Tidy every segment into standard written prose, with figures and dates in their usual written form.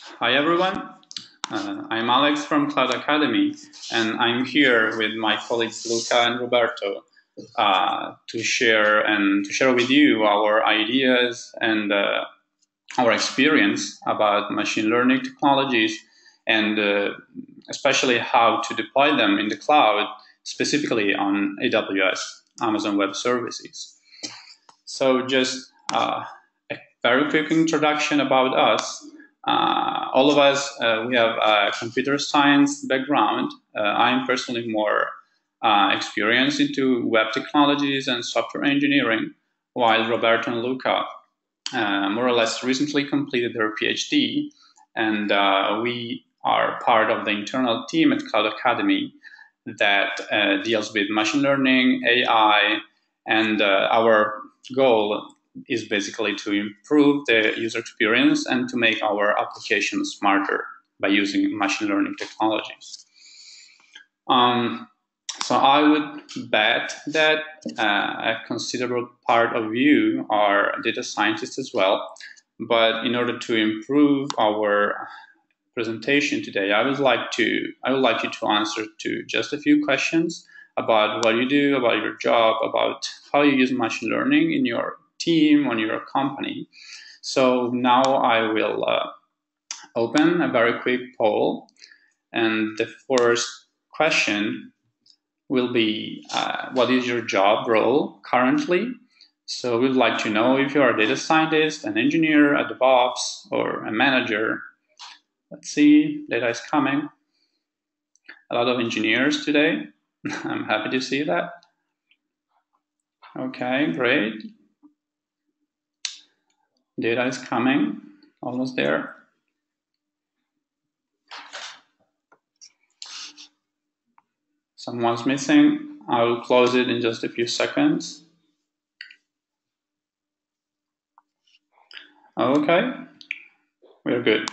Hi everyone, I'm Alex from Cloud Academy, and I'm here with my colleagues Luca and Roberto to share with you our ideas and our experience about machine learning technologies, and especially how to deploy them in the cloud, specifically on AWS, Amazon Web Services. So just a very quick introduction about us. All of us, we have a computer science background. I'm personally more experienced into web technologies and software engineering, while Roberto and Luca more or less recently completed their PhD, and we are part of the internal team at Cloud Academy that deals with machine learning, AI, and our goal is basically to improve the user experience and to make our applications smarter by using machine learning technologies. So I would bet that a considerable part of you are data scientists as well. But in order to improve our presentation today, I would like you to answer to just a few questions about what you do, about your job, about how you use machine learning in your team, on your company. So now I will open a very quick poll, and the first question will be, what is your job role currently? So we'd like to know if you're a data scientist, an engineer, a DevOps, or a manager. Let's see, data is coming. A lot of engineers today. I'm happy to see that. Okay, great. Data is coming, almost there. Someone's missing. I will close it in just a few seconds. Okay, we're good.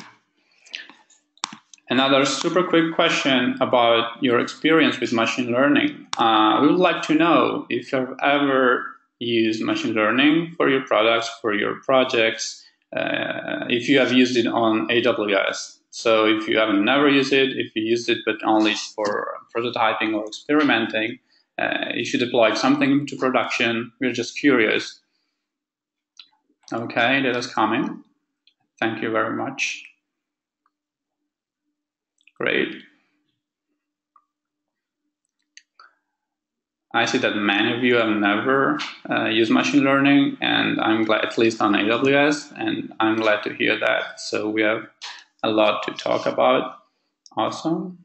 Another super quick question about your experience with machine learning. We would like to know if you've ever used machine learning for your products, for your projects, if you have used it on AWS. So if you haven't never used it, if you used it but only for prototyping or experimenting, if you deployed something into production, we're just curious. Okay, data's coming. Thank you very much. Great. I see that many of you have never used machine learning, and I'm glad, at least on AWS, and I'm glad to hear that. So we have a lot to talk about. Awesome.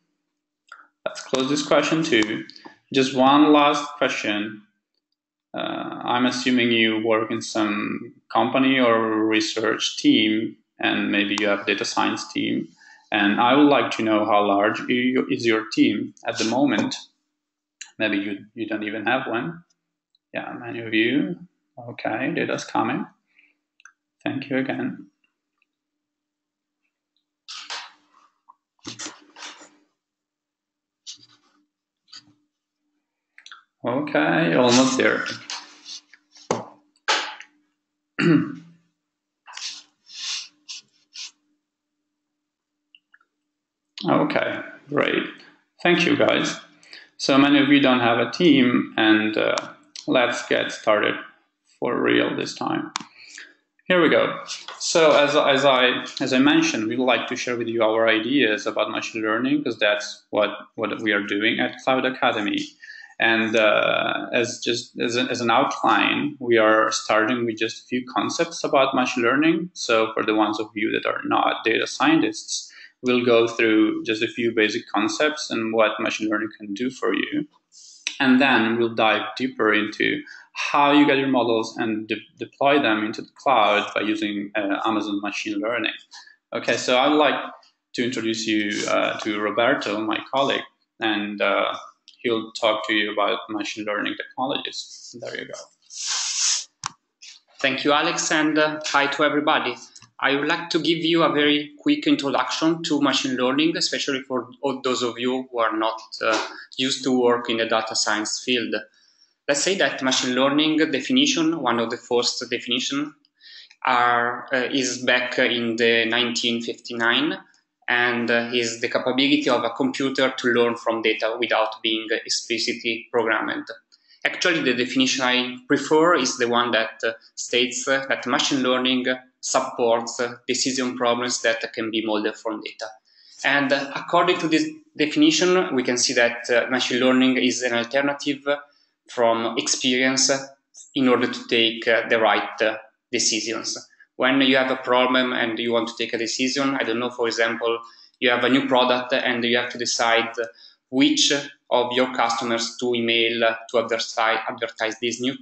Let's close this question too. Just one last question. I'm assuming you work in some company or research team, and maybe you have a data science team. And I would like to know how large is your team at the moment. Maybe you don't even have one. Yeah, many of you. Okay, data's coming. Thank you again. Okay, almost there. Okay, great. Thank you, guys. So many of you don't have a team, and let's get started for real this time. Here we go. So as I mentioned, we would like to share with you our ideas about machine learning, because that's what we are doing at Cloud Academy. And as an outline, we are starting with just a few concepts about machine learning. So for the ones of you that are not data scientists, we'll go through just a few basic concepts and what machine learning can do for you. And then we'll dive deeper into how you get your models and deploy them into the cloud by using Amazon machine learning. Okay, so I'd like to introduce you to Roberto, my colleague, and he'll talk to you about machine learning technologies. There you go. Thank you, Alex, and hi to everybody. I would like to give you a very quick introduction to machine learning, especially for all those of you who are not used to work in the data science field. Let's say that machine learning definition, one of the first definitions, is back in the 1959, and is the capability of a computer to learn from data without being explicitly programmed. Actually, the definition I prefer is the one that states that machine learning supports decision problems that can be modeled from data. And according to this definition, we can see that machine learning is an alternative from experience in order to take the right decisions. When you have a problem and you want to take a decision, I don't know, for example, you have a new product and you have to decide which of your customers to email to advertise this new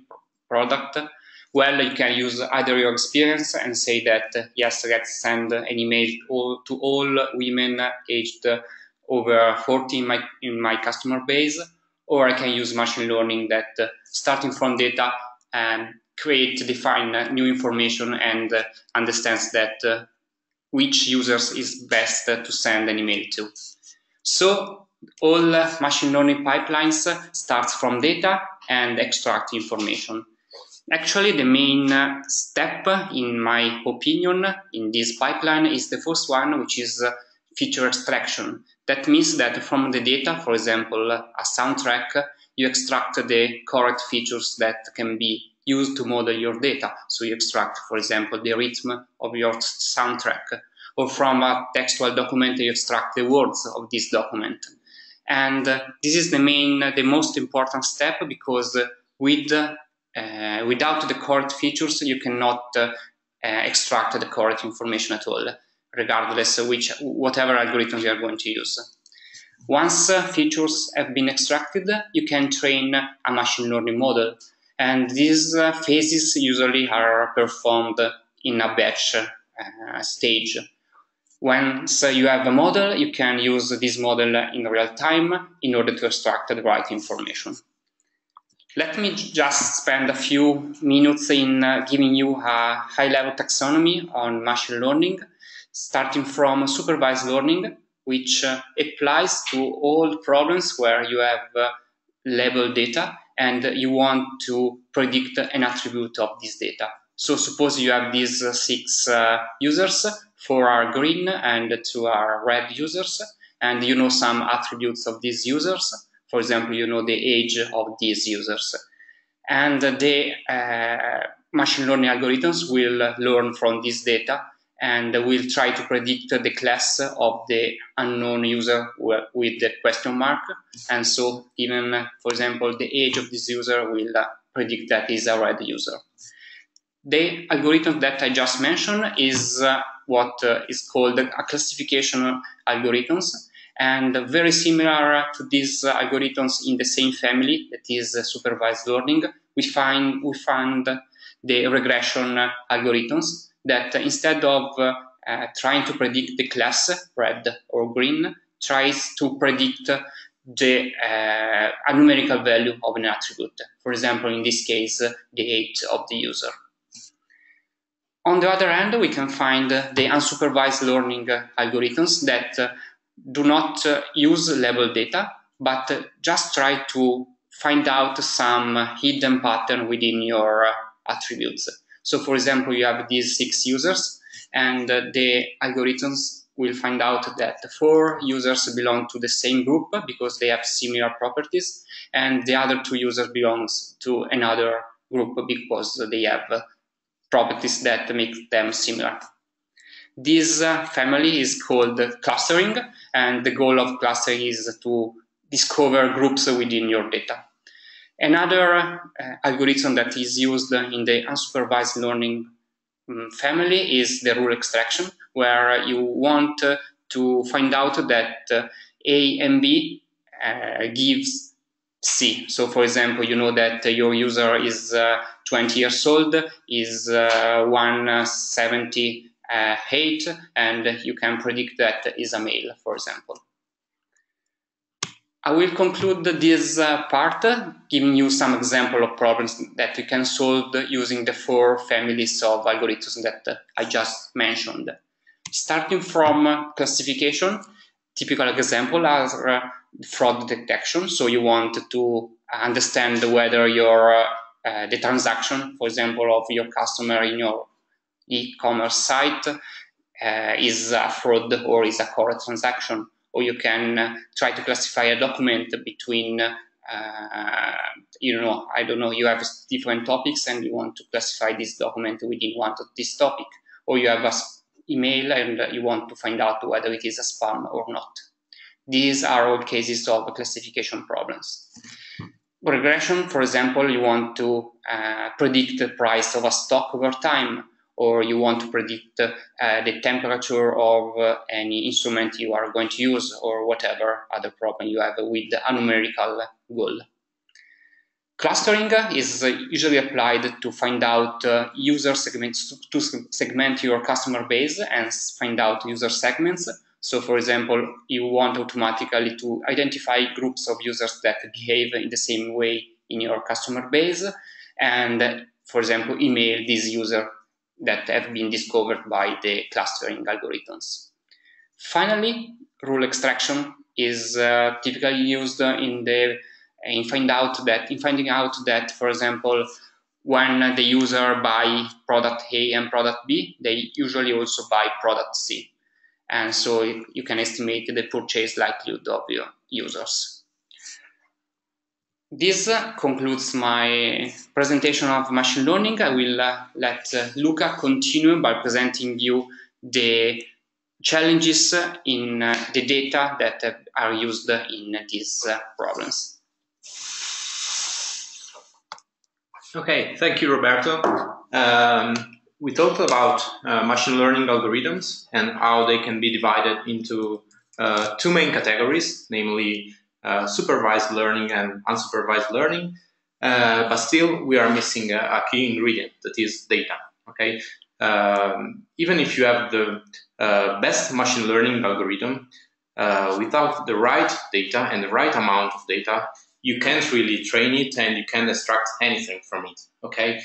product. Well, you can use either your experience and say that, yes, let's send an email to all women aged over 40 in my customer base, or I can use machine learning that, starting from data, define new information and understands that which users is best to send an email to. So all machine learning pipelines starts from data and extract information. Actually, the main step, in my opinion, in this pipeline is the first one, which is feature extraction. That means that from the data, for example, a soundtrack, you extract the correct features that can be used to model your data. So you extract, for example, the rhythm of your soundtrack, or from a textual document, you extract the words of this document. And this is the most important step, because without the correct features, you cannot extract the correct information at all, regardless of whatever algorithm you are going to use. Once features have been extracted, you can train a machine learning model. And these phases usually are performed in a batch stage. Once you have a model, you can use this model in real time in order to extract the right information. Let me just spend a few minutes in giving you a high-level taxonomy on machine learning, starting from supervised learning, which applies to all problems where you have labeled data and you want to predict an attribute of this data. So suppose you have these 6 users, 4 are green and 2 are red users, and you know some attributes of these users. For example, you know the age of these users. And the machine learning algorithms will learn from this data and will try to predict the class of the unknown user with the question mark. And so even, for example, the age of this user will predict that is a red user. The algorithm that I just mentioned is what is called a classification algorithms, and very similar to these algorithms in the same family, that is supervised learning. We find the regression algorithms that, instead of trying to predict the class, red or green, tries to predict a numerical value of an attribute. For example, in this case, the age of the user. On the other hand, we can find the unsupervised learning algorithms that do not use labeled data, but just try to find out some hidden pattern within your attributes. So, for example, you have these 6 users, and the algorithms will find out that 4 users belong to the same group because they have similar properties, and the other 2 users belongs to another group because they have properties that make them similar. This family is called clustering, and the goal of clustering is to discover groups within your data. Another algorithm that is used in the unsupervised learning family is the rule extraction, where you want to find out that A and B gives C. So, for example, you know that your user is 20 years old, is 178, and you can predict that is a male, for example. I will conclude this part giving you some example of problems that you can solve using the 4 families of algorithms that I just mentioned. Starting from classification, typical example are fraud detection. So you want to understand whether your the transaction, for example, of your customer in your e-commerce site is a fraud or is a correct transaction, or you can try to classify a document between I don't know, you have different topics and you want to classify this document within one of this topic, or you have an email and you want to find out whether it is a spam or not. These are all cases of classification problems. Regression, for example, you want to predict the price of a stock over time, or you want to predict the temperature of any instrument you are going to use, or whatever other problem you have with a numerical goal. Clustering is usually applied to find out user segments, to segment your customer base and find out user segments. So, for example, you want automatically to identify groups of users that behave in the same way in your customer base, and, for example, email these users that have been discovered by the clustering algorithms. Finally, rule extraction is typically used in finding out that, for example, when the user buy product A and product B, they usually also buy product C. And so you can estimate the purchase likelihood of your users. This concludes my presentation of machine learning. I will let Luca continue by presenting you the challenges in the data that are used in these problems. Okay, thank you, Roberto. We talked about machine learning algorithms and how they can be divided into two main categories, namely supervised learning and unsupervised learning. But still, we are missing a key ingredient, that is data. Okay, even if you have the best machine learning algorithm, without the right data and the right amount of data, you can't really train it and you can't extract anything from it. Okay.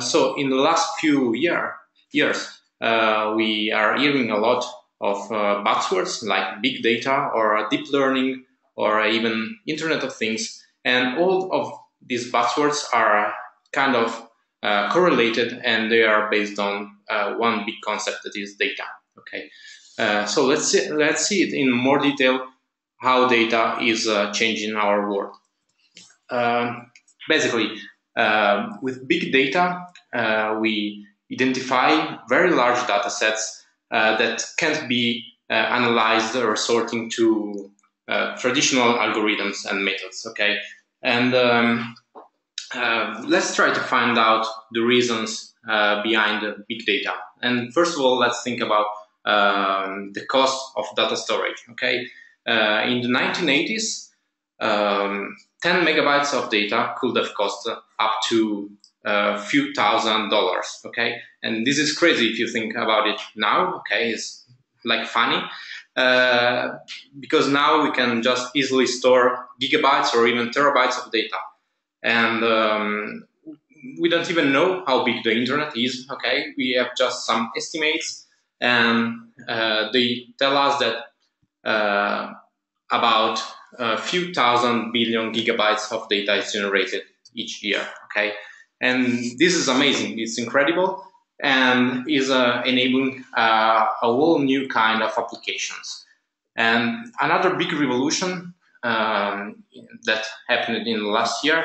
So in the last few years, we are hearing a lot of buzzwords like big data or deep learning or even Internet of Things. And all of these buzzwords are kind of correlated, and they are based on one big concept, that is data. Okay. So let's see it in more detail, how data is changing our world. Basically, with big data, we identify very large data sets that can't be analyzed or sorting to traditional algorithms and methods. Okay, and let's try to find out the reasons behind the big data. And first of all, let's think about the cost of data storage. Okay, in the 1980s, 10 megabytes of data could have cost up to a few $1,000s. Okay, and this is crazy if you think about it now. Okay, it's like funny because now we can just easily store gigabytes or even terabytes of data, and we don't even know how big the internet is. Okay, we have just some estimates, and they tell us that about a few thousand billion gigabytes of data is generated each year. Okay, and this is amazing. It's incredible, and is enabling a whole new kind of applications. And another big revolution that happened in the last year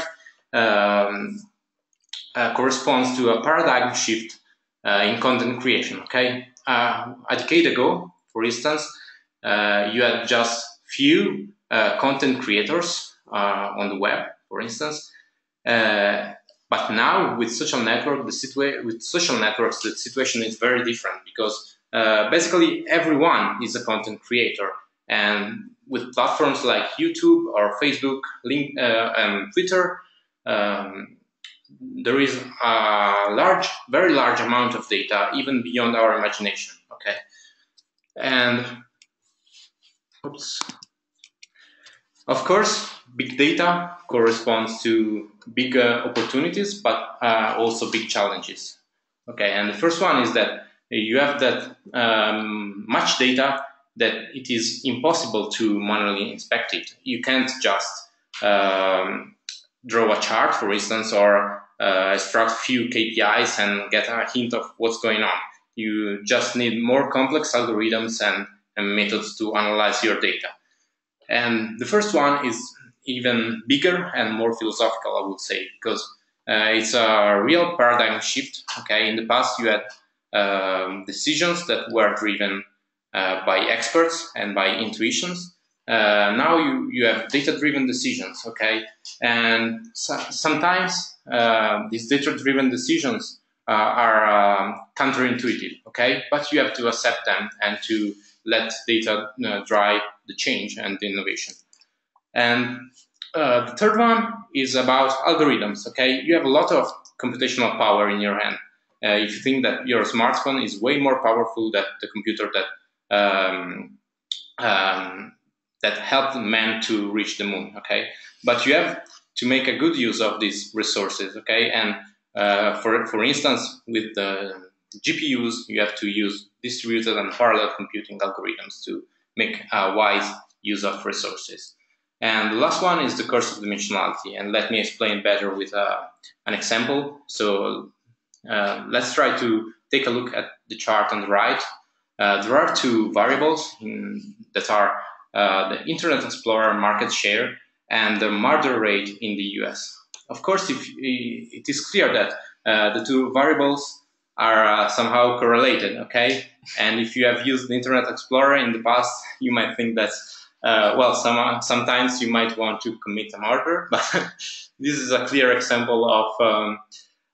corresponds to a paradigm shift in content creation. Okay, a decade ago, for instance, you had just few content creators on the web, for instance. But now with social networks, the situation is very different, because basically everyone is a content creator, and with platforms like YouTube or Facebook, and Twitter, there is a very large amount of data, even beyond our imagination. Okay, and oops. Of course, big data corresponds to big opportunities, but also big challenges. Okay, and the first one is that you have that much data that it is impossible to manually inspect it. You can't just draw a chart, for instance, or extract few KPIs and get a hint of what's going on. You just need more complex algorithms and methods to analyze your data. And the first one is even bigger and more philosophical, I would say, because it's a real paradigm shift. Okay, in the past you had decisions that were driven by experts and by intuitions. Now you have data-driven decisions. Okay, and sometimes these data-driven decisions are counterintuitive. Okay, but you have to accept them and to let data drive the change and the innovation. And the third one is about algorithms. Okay, you have a lot of computational power in your hand. If you think that your smartphone is way more powerful than the computer that helped man to reach the moon. Okay, but you have to make a good use of these resources. Okay, and for instance, with the GPUs, you have to use distributed and parallel computing algorithms to make a wise use of resources. And the last one is the curse of dimensionality. And let me explain better with an example. So let's try to take a look at the chart on the right. There are two variables that are the Internet Explorer market share and the murder rate in the US. Of course, it is clear that the two variables are somehow correlated, okay? And if you have used the Internet Explorer in the past, you might think that, well, sometimes you might want to commit a murder, but this is a clear example of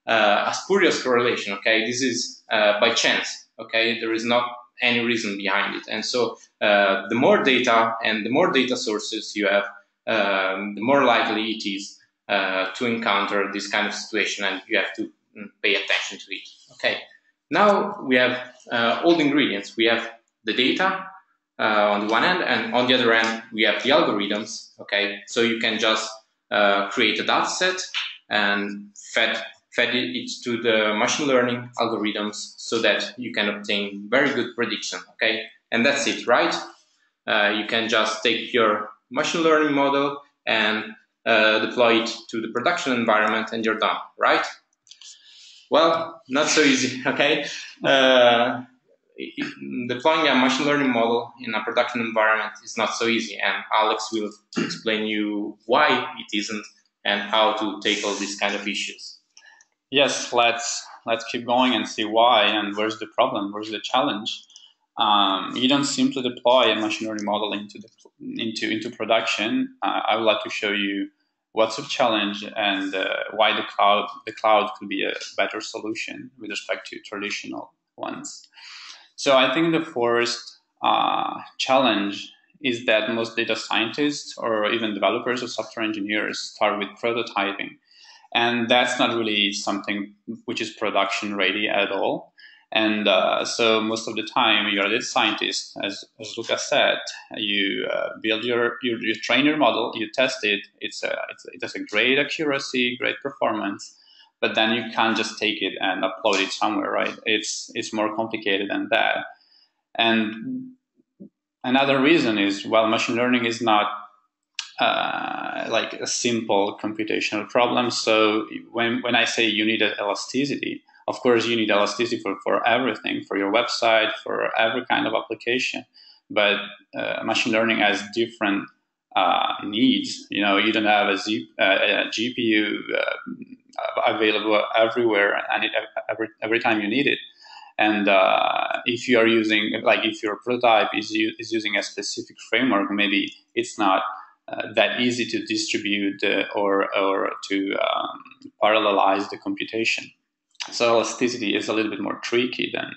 a spurious correlation, okay? This is by chance, okay? There is not any reason behind it. And so the more data and the more data sources you have, the more likely it is to encounter this kind of situation, and you have to pay attention to it. Okay, now we have all the ingredients. We have the data on the one hand, and on the other hand, we have the algorithms. Okay, so you can just create a data set and fed it to the machine learning algorithms so that you can obtain very good prediction. Okay, and that's it, right? You can just take your machine learning model and deploy it to the production environment, and you're done, right? Well, not so easy, okay? Deploying a machine learning model in a production environment is not so easy, and Alex will explain you why it isn't and how to tackle these kind of issues. Yes, let's keep going and see why and where's the problem, where's the challenge. You don't simply deploy a machine learning model into production. I would like to show you what's the challenge and why the cloud could be a better solution with respect to traditional ones. So I think the first challenge is that most data scientists or even developers or software engineers start with prototyping. And that's not really something which is production ready at all. And so most of the time, you're a data scientist, as Luca said. You build you train your model, you test it. It has a great accuracy, great performance, but then you can't just take it and upload it somewhere, right? It's more complicated than that. And another reason is, well, machine learning is not like a simple computational problem. So when I say you need elasticity, of course, you need elasticity for everything, for your website, for every kind of application. But machine learning has different needs. You know, you don't have a GPU available everywhere and every time you need it. And if you are using, like, if your prototype is using a specific framework, maybe it's not that easy to distribute or to parallelize the computation. So elasticity is a little bit more tricky than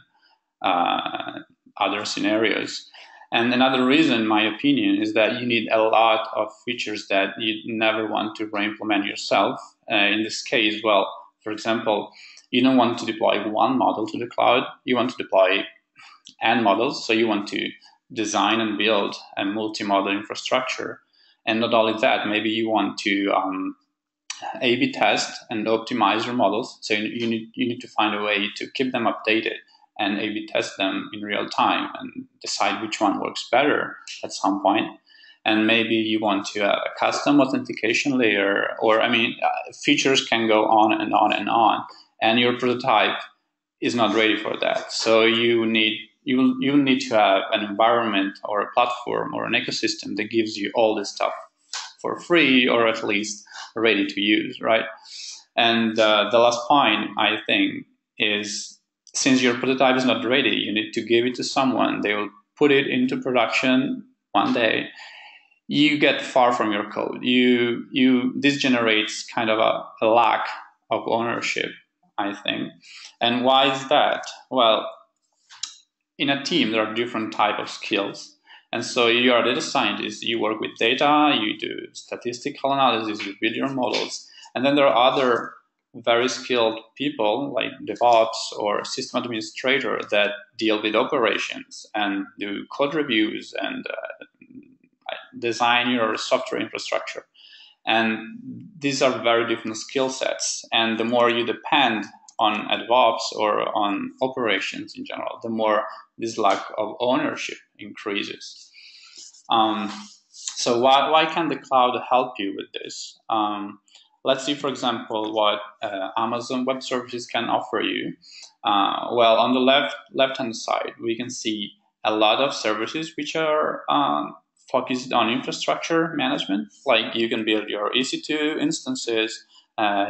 other scenarios. And another reason, in my opinion, is that you need a lot of features that you never want to re-implement yourself. In this case, well, for example, you don't want to deploy one model to the cloud. You want to deploy n models. So you want to design and build a multi-model infrastructure. And not only that, maybe you want to A/B test and optimize your models. So you need to find a way to keep them updated and A/B test them in real time and decide which one works better at some point. and maybe you want to have a custom authentication layer, or features can go on and on and on, and your prototype is not ready for that. So you need to have an environment or a platform or an ecosystem that gives you all this stuff for free, or at least ready to use, right? And the last point, I think, is since your prototype is not ready, you need to give it to someone. They will put it into production one day. You get far from your code. This generates kind of a lack of ownership, I think. And why is that? Well, in a team, there are different types of skills. And so you are a data scientist, you work with data, you do statistical analysis, you build your models. And then there are other very skilled people like DevOps or system administrator that deal with operations and do code reviews and design your software infrastructure. And these are very different skill sets. And the more you depend on DevOps or on operations in general, the more this lack of ownership increases. So why can the cloud help you with this? Let's see, for example, what Amazon Web Services can offer you. Well, on the left-hand side, we can see a lot of services which are focused on infrastructure management. Like you can build your EC2 instances,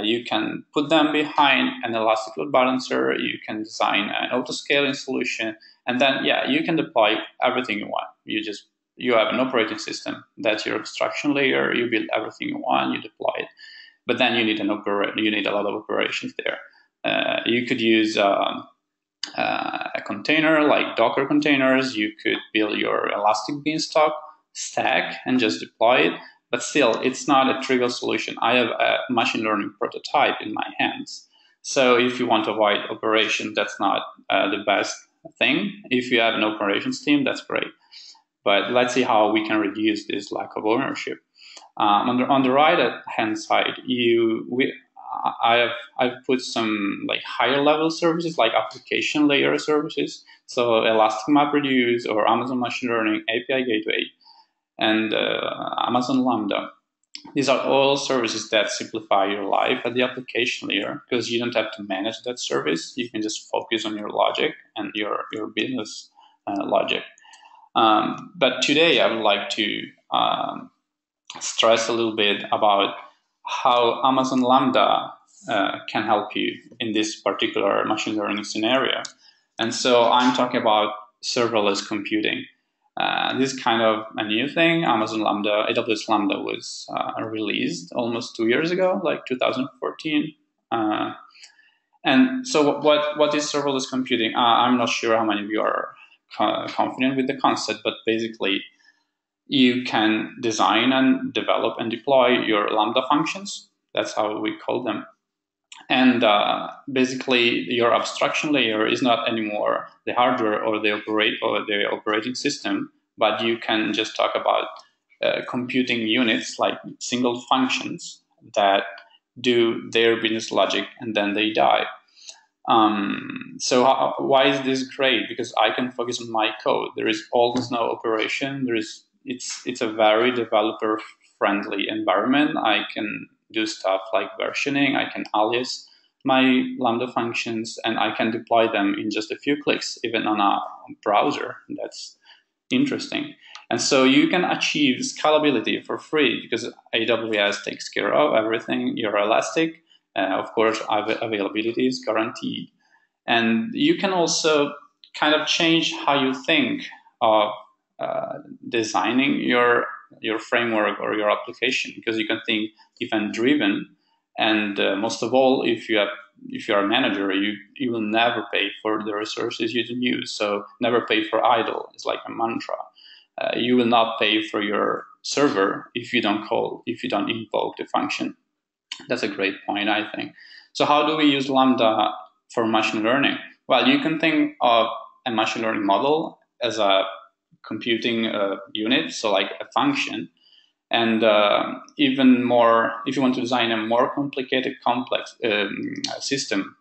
you can put them behind an elastic load balancer, you can design an auto-scaling solution, and then, you can deploy everything you want. You have an operating system, that's your abstraction layer, you build everything you want, you deploy it. But then you need a lot of operations there. You could use a container like Docker containers. You could build your Elastic Beanstalk stack and just deploy it. But still, it's not a trivial solution. I have a machine learning prototype in my hands. So if you want to avoid operation, that's not the best thing. If you have an operations team, that's great. But let's see how we can reduce this lack of ownership. On the right hand side, I've put some like higher level services like application layer services. So Elastic MapReduce or Amazon Machine Learning API Gateway and Amazon Lambda. These are all services that simplify your life at the application layer because you don't have to manage that service. You can just focus on your logic and your business logic. But today I would like to stress a little bit about how Amazon Lambda can help you in this particular machine learning scenario. And so I'm talking about serverless computing. This is kind of a new thing. AWS Lambda was released almost 2 years ago, like 2014. And so what is serverless computing? I'm not sure how many of you are confident with the concept, but basically you can design and develop and deploy your Lambda functions. That's how we call them. And basically, your abstraction layer is not anymore the hardware or the operating system, but you can just talk about computing units like single functions that do their business logic and then they die. So why is this great? Because I can focus on my code. There is almost no operation. It's a very developer-friendly environment. I can do stuff like versioning. I can alias my Lambda functions, and I can deploy them in just a few clicks, even on a browser. That's interesting. And so you can achieve scalability for free because AWS takes care of everything. You're elastic. Of course, availability is guaranteed. And you can also kind of change how you think of designing your framework or your application, because you can think event-driven. And most of all, if you are a manager, you will never pay for the resources you don't use. So never pay for idle. It's like a mantra. You will not pay for your server if you don't invoke the function. That's a great point, I think. So how do we use Lambda for machine learning? Well, you can think of a machine learning model as a computing unit, so like a function. And even more, if you want to design a more complicated, complex system,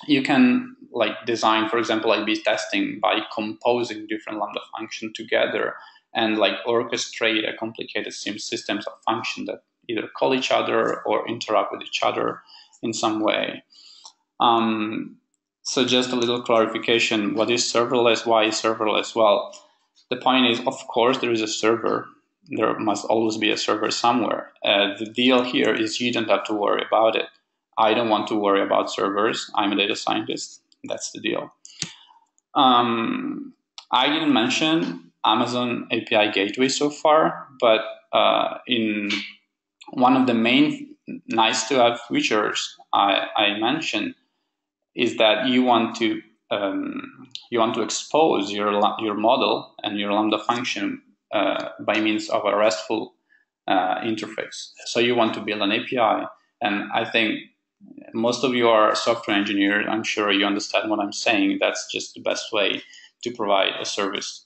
you can like design, for example, A/B testing by composing different Lambda functions together and like orchestrate a complicated systems of function that either call each other or interact with each other in some way. So just a little clarification, what is serverless? Why is serverless? Well, the point is, of course, there is a server. There must always be a server somewhere. The deal here is you don't have to worry about it. I don't want to worry about servers. I'm a data scientist. That's the deal. I didn't mention Amazon API Gateway so far, but in one of the main nice-to-have features I mentioned is that you want to expose your model and your Lambda function by means of a RESTful interface. So you want to build an API, and I think most of you are software engineers. I'm sure you understand what I'm saying. That's just the best way to provide a service.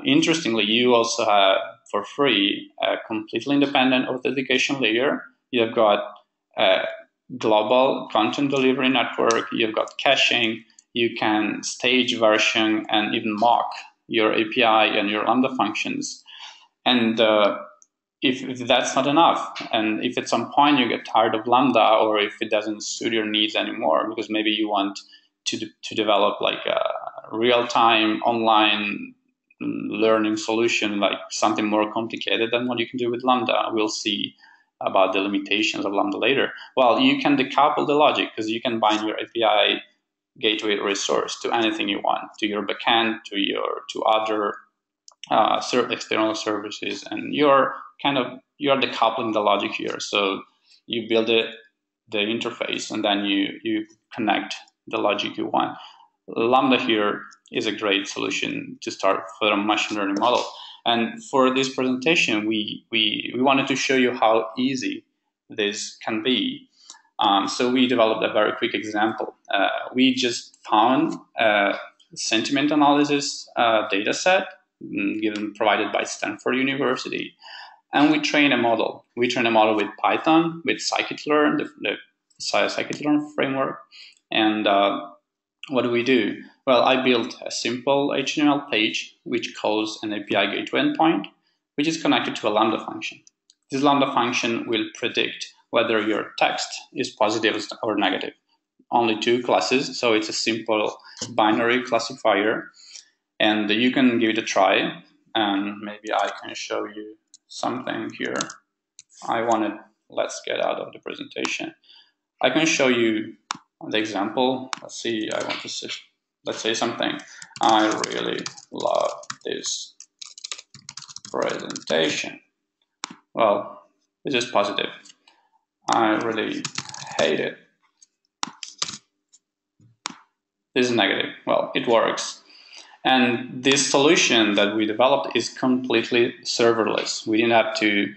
Interestingly, you also have for free a completely independent authentication layer. You've got a global content delivery network. You've got caching. You can stage version and even mock your API and your Lambda functions. And if that's not enough, and if at some point you get tired of Lambda, or if it doesn't suit your needs anymore, because maybe you want to develop like a real-time online learning solution, like something more complicated than what you can do with Lambda. We'll see about the limitations of Lambda later. Well, you can decouple the logic, because you can bind your API gateway resource to anything you want, to your backend, to other external services, and you're decoupling the logic here. So you build the interface, and then you connect the logic you want. Lambda here is a great solution to start for a machine learning model. And for this presentation, we wanted to show you how easy this can be. So we developed a very quick example. We just found a sentiment analysis data set provided by Stanford University, and we train a model. We train a model with Python, with scikit-learn, the scikit-learn framework. And what do we do? Well, I built a simple HTML page which calls an API gateway endpoint, which is connected to a Lambda function. This Lambda function will predict whether your text is positive or negative. Only two classes, so it's a simple binary classifier. And you can give it a try, and maybe I can show you something here. Let's get out of the presentation. I can show you the example. Let's see, let's say something. I really love this presentation. Well, this is positive. I really hate it. This is negative. Well, it works. And this solution that we developed is completely serverless. We didn't have to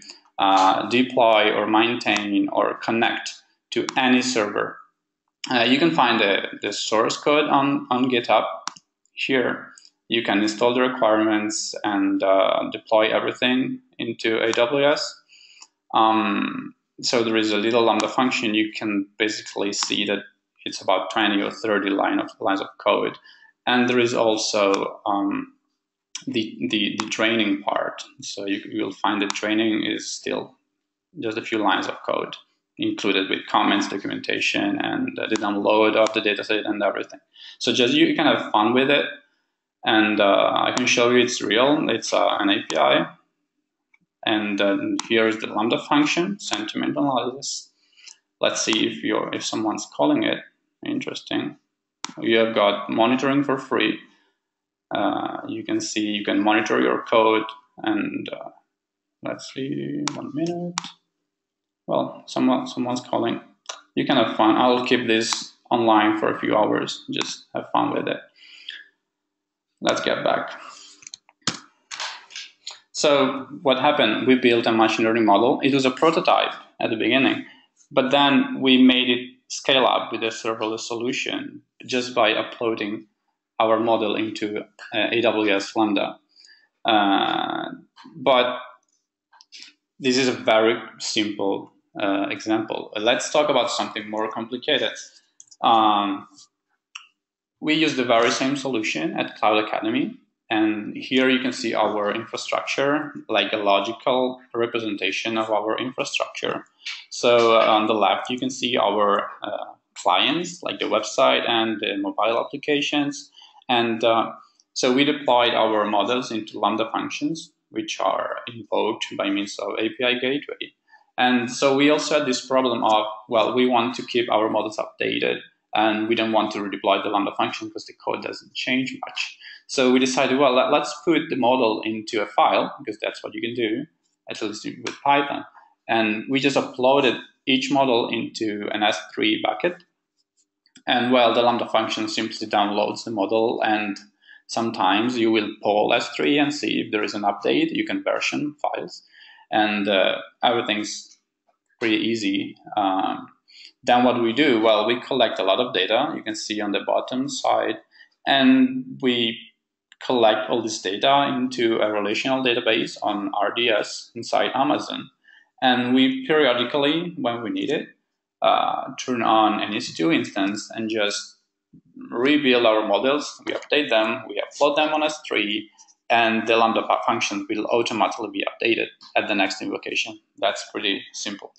deploy or maintain or connect to any server. You can find the source code on GitHub here. You can install the requirements and deploy everything into AWS. So there is a little Lambda function. You can basically see that it's about 20 or 30 lines of code. And there is also the training part. So you'll find the training is still just a few lines of code included with comments, documentation, and the download of the dataset and everything. So just you can have fun with it. And I can show you it's real. It's an API. And here is the Lambda function, sentiment analysis. Let's see if someone's calling it. Interesting. You have got monitoring for free. You can see you can monitor your code, and let's see, 1 minute. Well, someone's calling. You can have fun. I'll keep this online for a few hours. Just have fun with it. Let's get back. So what happened? We built a machine learning model. It was a prototype at the beginning, but then we made it scale up with a serverless solution just by uploading our model into AWS Lambda. But this is a very simple example. Let's talk about something more complicated. We use the very same solution at Cloud Academy. And here you can see our infrastructure, like a logical representation of our infrastructure. So on the left, you can see our clients, like the website and the mobile applications. And so we deployed our models into Lambda functions, which are invoked by means of API gateway. And so we also had this problem of, well, we want to keep our models updated, and we don't want to redeploy the Lambda function because the code doesn't change much. So we decided, well, let's put the model into a file, because that's what you can do, at least with Python. And we just uploaded each model into an S3 bucket. And well, the Lambda function simply downloads the model, and sometimes you will poll S3 and see if there is an update. You can version files, and everything's pretty easy. Then what we do, well, we collect a lot of data. You can see on the bottom side, and we collect all this data into a relational database on RDS inside Amazon. And we periodically, when we need it, turn on an EC2 instance and just rebuild our models. We update them, we upload them on S3, and the Lambda function will automatically be updated at the next invocation. That's pretty simple.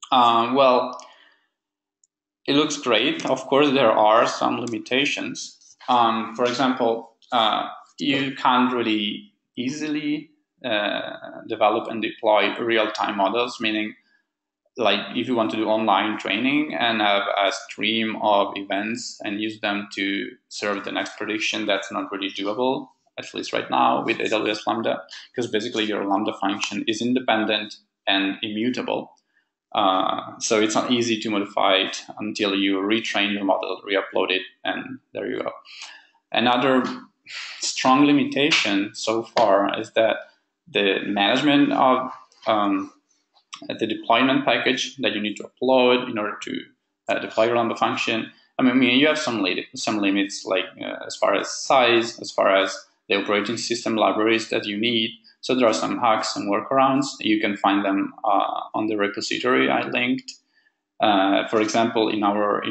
Well, it looks great. Of course, there are some limitations. For example, you can't really easily develop and deploy real-time models, meaning like if you want to do online training and have a stream of events and use them to serve the next prediction, that's not really doable, at least right now with AWS Lambda, because basically your Lambda function is independent and immutable. So it's not easy to modify it until you retrain your model, re-upload it, and there you go. Another strong limitation so far is that the management of the deployment package that you need to upload in order to deploy your Lambda function. I mean, you have some limits, like as far as size, as far as the operating system libraries that you need. So there are some hacks and workarounds. You can find them on the repository I linked. For example, in our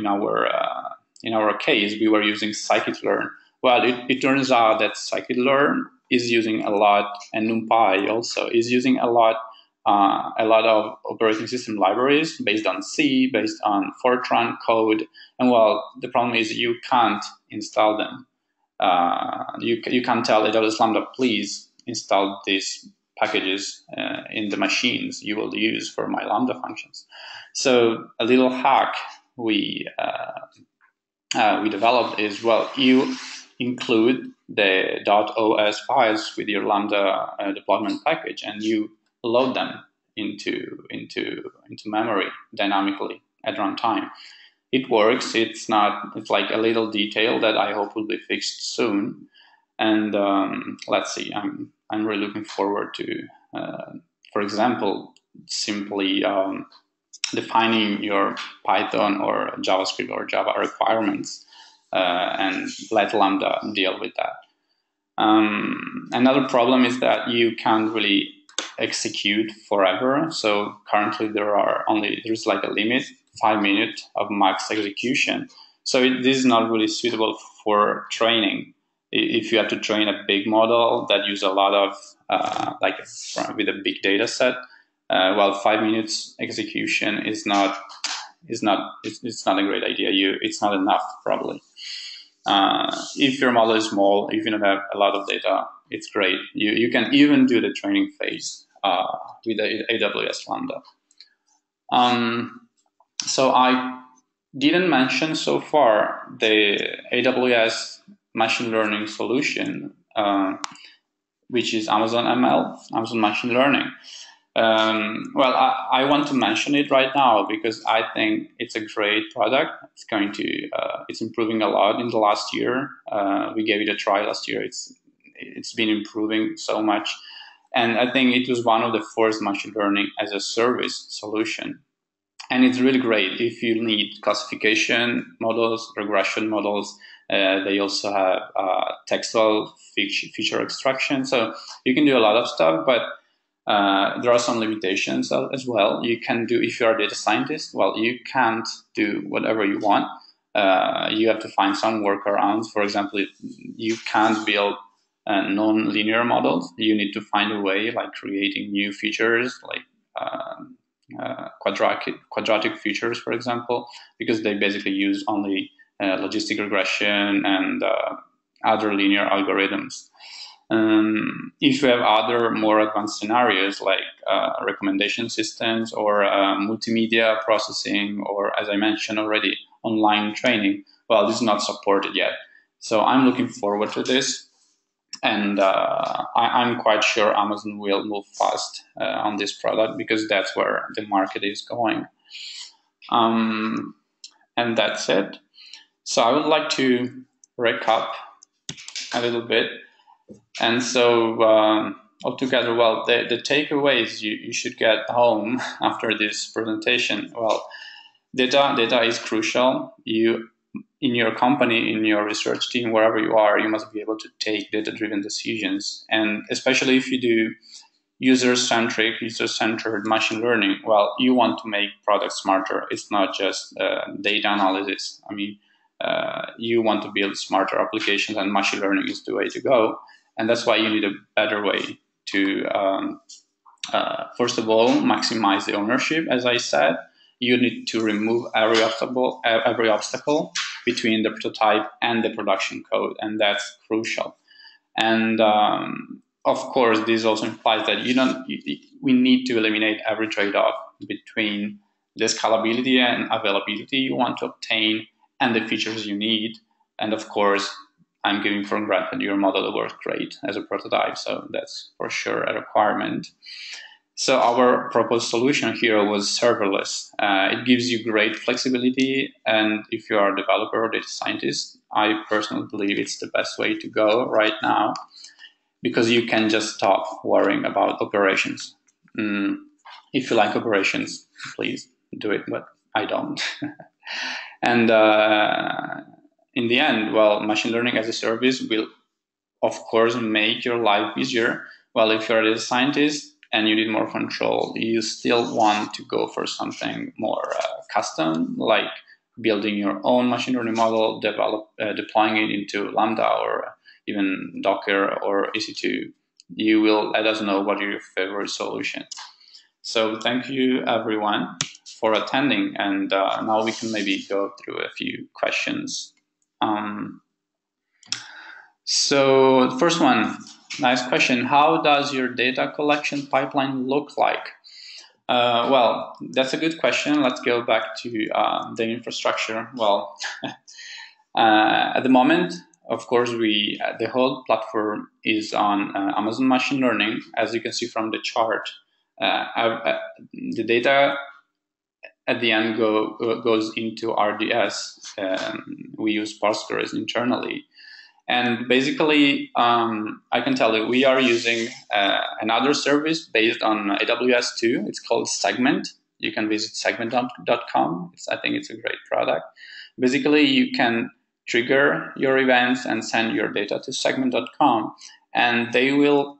case, we were using scikit-learn. Well, it turns out that scikit-learn is using a lot, and NumPy also is using a lot of operating system libraries based on C, based on Fortran code. And well, the problem is you can't install them. You can't tell AWS Lambda, please install these packages in the machines you will use for my Lambda functions. So a little hack we developed is, well, you include the .os files with your Lambda deployment package, and you load them into memory dynamically at runtime. It works. It's like a little detail that I hope will be fixed soon. And let's see. I'm really looking forward to, for example, simply defining your Python or JavaScript or Java requirements and let Lambda deal with that. Another problem is that you can't really execute forever. So currently there's like a limit, 5 minutes of max execution. So this is not really suitable for training. If you have to train a big model that use a lot of with a big data set, well, 5 minutes execution it's not a great idea. It's not enough probably. If your model is small, if you don't have a lot of data, it's great. You can even do the training phase with the AWS Lambda. So I didn't mention so far the AWS machine learning solution, which is Amazon ML, Amazon Machine Learning. Well, I want to mention it right now because I think it's a great product. It's improving a lot in the last year. We gave it a try last year. It's been improving so much. And I think it was one of the first machine learning as a service solution. And it's really great if you need classification models, regression models. They also have textual feature extraction. So you can do a lot of stuff, but there are some limitations as well. You can do, if you're a data scientist, well, you can't do whatever you want. You have to find some workarounds. For example, you can't build non-linear models, you need to find a way, like creating new features, like quadratic features, for example, because they basically use only logistic regression and other linear algorithms. If you have other more advanced scenarios like recommendation systems or multimedia processing, or as I mentioned already, online training, well, this is not supported yet. So I'm looking forward to this. And I'm quite sure Amazon will move fast on this product because that's where the market is going. And that's it. So I would like to recap a little bit. And so altogether, well, the takeaways you should get home after this presentation, well, data is crucial. In your company, in your research team, wherever you are, you must be able to take data-driven decisions. And especially if you do user-centric, user-centered machine learning, well, you want to make products smarter. It's not just data analysis. I mean, you want to build smarter applications, and machine learning is the way to go. And that's why you need a better way to, first of all, maximize the ownership, as I said. You need to remove every obstacle between the prototype and the production code, and that's crucial. And of course, this also implies that we need to eliminate every trade-off between the scalability and availability you want to obtain and the features you need. And of course, I'm giving for granted your model works great as a prototype, so that's for sure a requirement. So our proposed solution here was serverless. It gives you great flexibility, and if you are a developer or data scientist, I personally believe it's the best way to go right now, because you can just stop worrying about operations. If you like operations, please do it, but I don't. And in the end, well, machine learning as a service will, of course, make your life easier. Well, if you're a data scientist and you need more control, you still want to go for something more custom, like building your own machine learning model, deploying it into Lambda or even Docker or EC2. You will let us know what is your favorite solution. So thank you, everyone, for attending. And now we can maybe go through a few questions. So the first one, nice question. How does your data collection pipeline look like? Well, that's a good question. Let's go back to the infrastructure. Well, at the moment, of course, the whole platform is on Amazon Machine Learning. As you can see from the chart, the data at the end goes into RDS. We use Postgres internally. And basically, I can tell you, we are using another service based on AWS too. It's called Segment. You can visit segment.com. I think it's a great product. Basically, you can trigger your events and send your data to segment.com, and they will,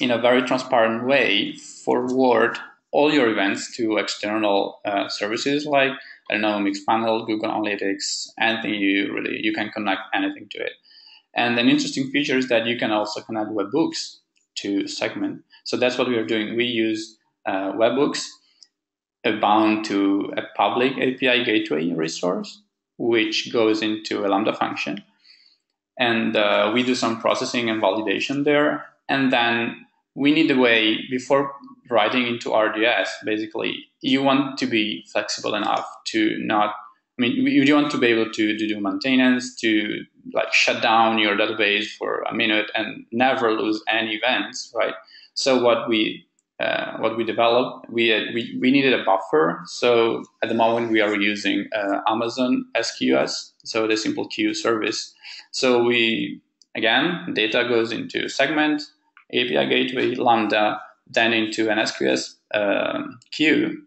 in a very transparent way, forward all your events to external services like, I don't know, Mixpanel, Google Analytics, anything you can connect anything to it. And an interesting feature is that you can also connect webhooks to Segment. So that's what we are doing. We use webhooks bound to a public API gateway resource, which goes into a Lambda function. And we do some processing and validation there. And then we need a way, before writing into RDS, basically, you want to be flexible enough to not, you want to be able to do maintenance, to like shut down your database for a minute and never lose any events, right? So what we developed, we needed a buffer. So at the moment we are using Amazon SQS, so the simple queue service. So again, data goes into Segment, API gateway, Lambda, then into an SQS queue,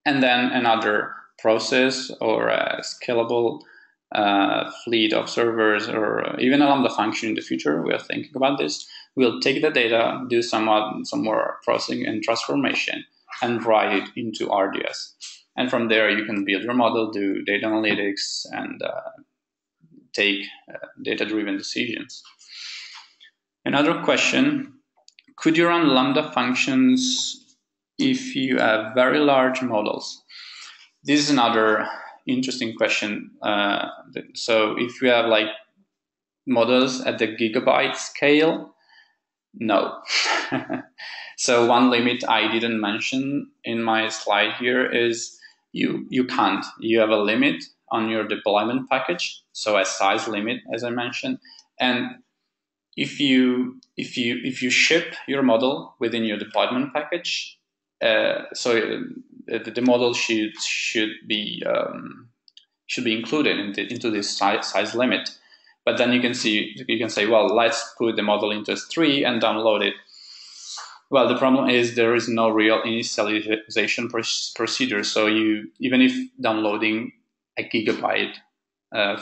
and then another process or a scalable fleet of servers, or even a Lambda function in the future. We are thinking about this. We'll take the data, do some more processing and transformation, and write it into RDS. And from there, you can build your model, do data analytics, and take data-driven decisions. Another question, could you run Lambda functions if you have very large models? This is another interesting question. So if you have like models at the gigabyte scale, no. So one limit I didn't mention in my slide here is you can't. You have a limit on your deployment package, so a size limit, as I mentioned, and if you ship your model within your deployment package, so the model should be included into this size limit. But then you can say, well, let's put the model into S3 and download it. Well, the problem is there is no real initialization procedure. So even if downloading a gigabyte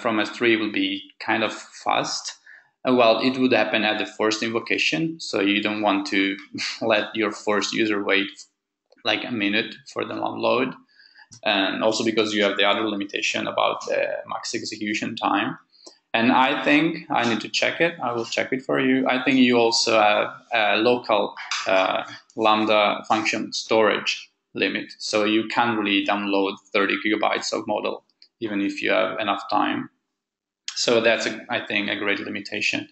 from S3 will be kind of fast, well, it would happen at the first invocation. So you don't want to let your first user wait like a minute for the download. And also because you have the other limitation about the max execution time. And I think I need to check it. I will check it for you. I think you also have a local Lambda function storage limit. So you can't really download 30 gigabytes of model, even if you have enough time. So that's, I think, a great limitation.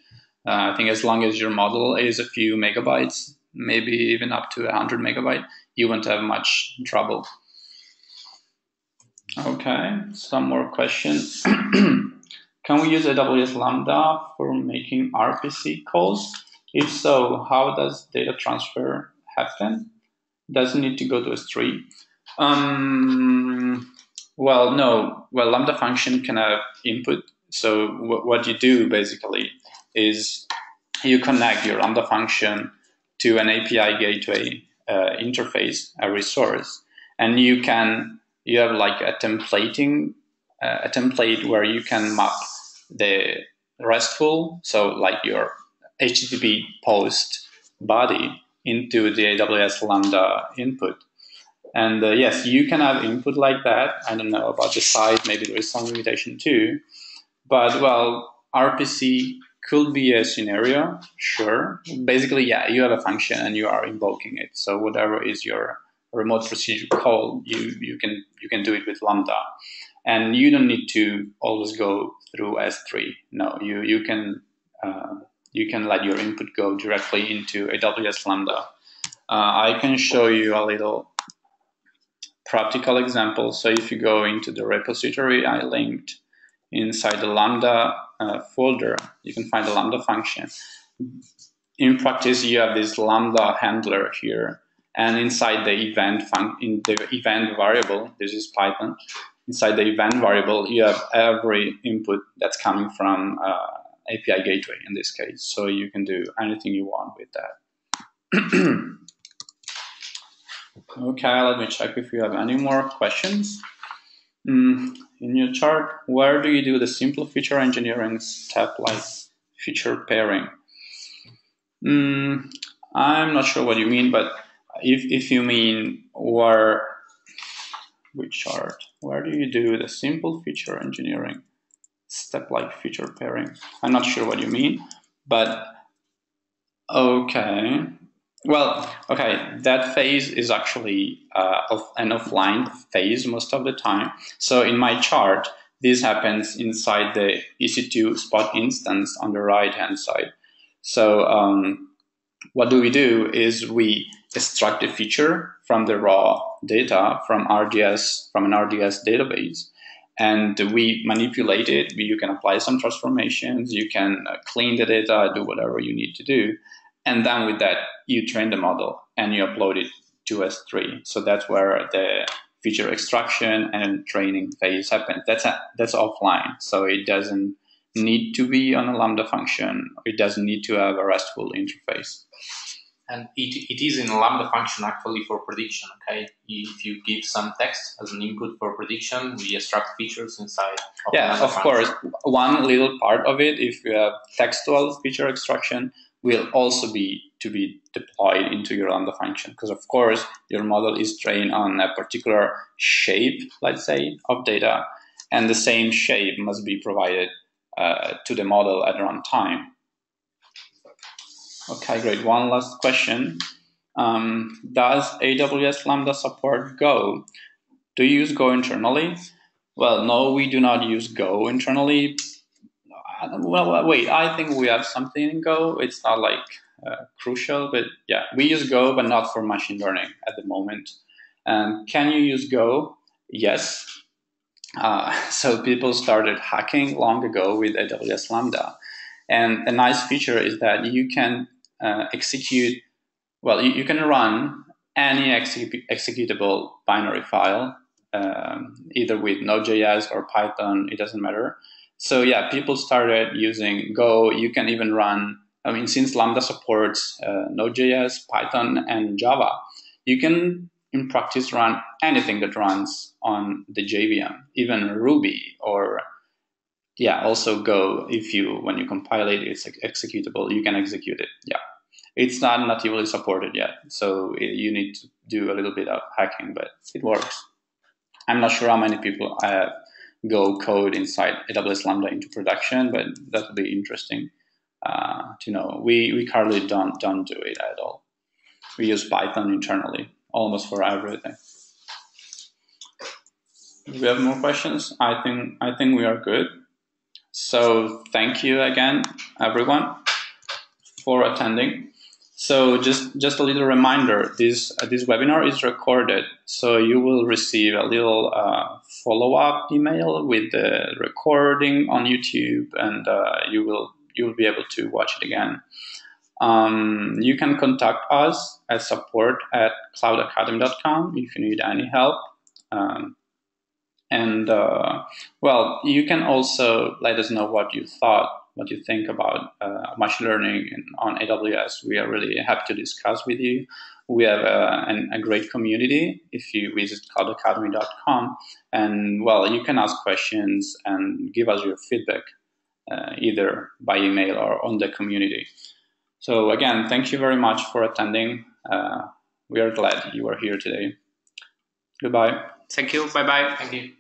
I think as long as your model is a few megabytes, maybe even up to 100 megabytes, you won't have much trouble. Okay, some more questions. Can we use AWS Lambda for making RPC calls? If so, how does data transfer happen? Does it need to go to S3? Well, no. Well, Lambda function can have input. So what you do basically is you connect your Lambda function to an API gateway interface, a resource, and you have like a template where you can map the RESTful, so like your HTTP post body into the AWS Lambda input. And yes, you can have input like that. I don't know about the size, maybe there is some limitation too. But well, RPC could be a scenario, sure. Basically, yeah, you have a function and you are invoking it. So whatever is your remote procedure call, you can do it with Lambda. And you don't need to always go through S3. No, you can let your input go directly into AWS Lambda. I can show you a little practical example. So if you go into the repository I linked, inside the Lambda folder, you can find the Lambda function. In practice, you have this Lambda handler here, and inside the event variable, this is Python. Inside the event variable, you have every input that's coming from API gateway in this case. So you can do anything you want with that. Okay, let me check if you have any more questions. In your chart, where do you do the simple feature engineering step like feature pairing? I'm not sure what you mean, but if you mean which chart? Where do you do the simple feature engineering step like feature pairing? I'm not sure what you mean, but okay. Well, okay, that phase is actually an offline phase most of the time. So in my chart, this happens inside the EC2 spot instance on the right-hand side. So what do is we extract the feature from the raw data from an RDS database, and we manipulate it. You can apply some transformations, you can clean the data, do whatever you need to do. And then with that, you train the model and you upload it to S3. So that's where the feature extraction and training phase happens. That's offline. So it doesn't need to be on a Lambda function. It doesn't need to have a RESTful interface. And it is in a Lambda function actually for prediction, okay? If you give some text as an input for prediction, we extract features inside of Lambda function. Course. One little part of it, if you have textual feature extraction, will also be to be deployed into your Lambda function. Because of course, your model is trained on a particular shape, let's say, of data, and the same shape must be provided to the model at runtime. Okay, great. One last question. Does AWS Lambda support Go? Do you use Go internally? Well, no, we do not use Go internally. Well, wait, I think we have something in Go. It's not like crucial, but yeah, we use Go, but not for machine learning at the moment. Can you use Go? Yes. So people started hacking long ago with AWS Lambda. And a nice feature is that you can execute, well, you can run any executable binary file, either with Node.js or Python, it doesn't matter. So yeah, people started using Go. You can even run, I mean, since Lambda supports Node.js, Python, and Java, you can in practice run anything that runs on the JVM, even Ruby or yeah, also Go. If you, when you compile it, it's executable, you can execute it. Yeah. It's not natively supported yet, so you need to do a little bit of hacking, but it works. I'm not sure how many people Go code inside AWS Lambda into production, but that would be interesting to know. We currently don't do it at all. We use Python internally, almost for everything. Do we have more questions? I think we are good. So thank you again, everyone, for attending. So just a little reminder, this webinar is recorded, so you will receive a little follow-up email with the recording on YouTube, and you will be able to watch it again. You can contact us at support@cloudacademy.com if you need any help. Well, you can also let us know what you think about machine learning on AWS. We are really happy to discuss with you. We have a great community if you visit cloudacademy.com. And well, you can ask questions and give us your feedback either by email or on the community. So again, thank you very much for attending. We are glad you are here today. Goodbye. Thank you. Bye-bye. Thank you.